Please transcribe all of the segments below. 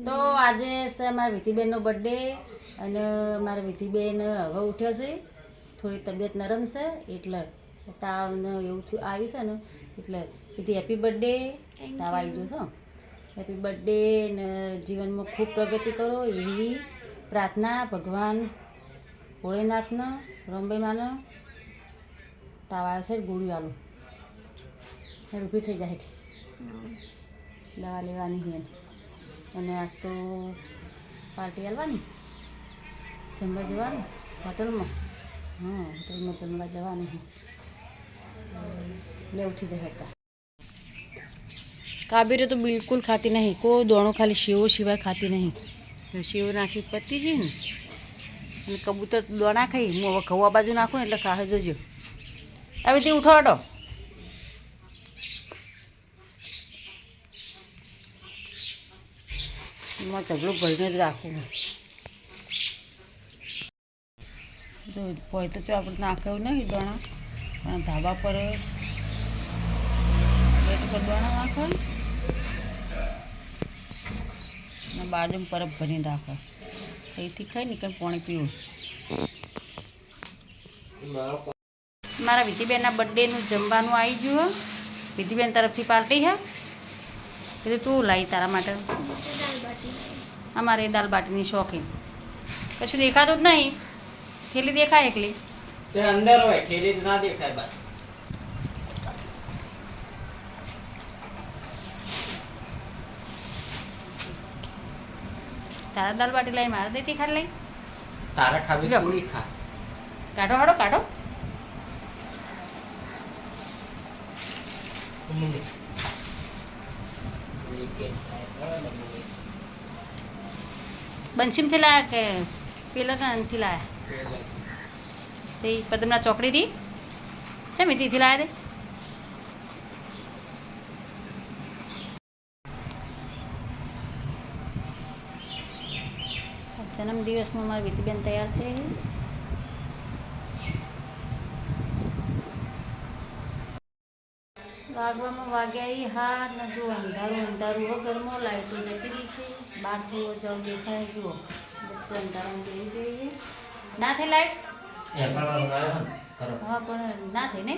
તો આજે છે મારા વિધિબેનનો બર્થડે અને મારા વિધિબેન હવે ઉઠ્યો છે, થોડી તબિયત નરમ છે એટલે તાવ ને એવું આવ્યું છે ને એટલે વિધિ હેપી બર્થડે. તાવ આવી ગયો છો, હેપી બર્થડે ને જીવનમાં ખૂબ પ્રગતિ કરો એવી પ્રાર્થના ભગવાન ભોળેનાથને રમભાઈ માને. તાવ આવે છે ગોળી આલું ઊભી થઈ જાય, દવા લેવાની છે અને આજ તો પાર્ટી આલવાની, જમવા જવાનું હોટલમાં. હા, હોટલમાં જમવા જવાની છે એટલે ઉઠી જાય હતા. કાબેરી તો બિલકુલ ખાતી નહીં, કોઈ દોણો ખાલી સેવો સિવાય ખાતી નહીં. સેવ નાખી પતી જઈ ને અને કબૂતર દોણા ખાઈ. હું હવે ઘઉં આ બાજુ નાખું ને એટલે ખાહે જોજો. હવે તે ઉઠો હટો. એમાં ઝઘડું ભરીને જ રાખવું. જો કોઈ તો આપણે નાખ્યું નહીં દોણા, પણ ધાબા પર પ્લેટ ઉપર દોણા નાખો અને બાજુમાં પરબ ભરીને રાખો. અહીંથી ખાઈ ને કંઈ પાણી પીવું. મારા વિધિબેનના બર્થડેનું જમવાનું આવી ગયું. વિધિબેન તરફથી પાર્ટી છે એટલે તું લાવી તારા માટે. અમારે દાલ બાટીની શોખીન કશું દેખાતું જ નહીં. થેલી દેખાય એકલી તે અંદર હોય, થેલી ના દેખાય. બસ તારા દાલ બાટી લાવી મારે દેતી ખાલી લઈ. તારે ખાવી તું ખા. કાઢો હાડો કાઢો. બંસીમથી લાયા કે પેલા કાનથી લાયા? તે પદમના ચોકડીથી છે મીતીથી લાયા તે. જન્મદિવસમાં મારી વિધિબેન તૈયાર થઈ. વાગવામાં વાગ્યા હાથ ને જુઓ અંધારું અંધારું વગરમાં લાઈટો જતી રહી છે. બહાર થોડો જળ દેખાય. જુઓ બધું અંધારું દેવું જોઈએ. ના થઈ લાઈટ? હા પણ ના થઈ ને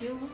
એવું.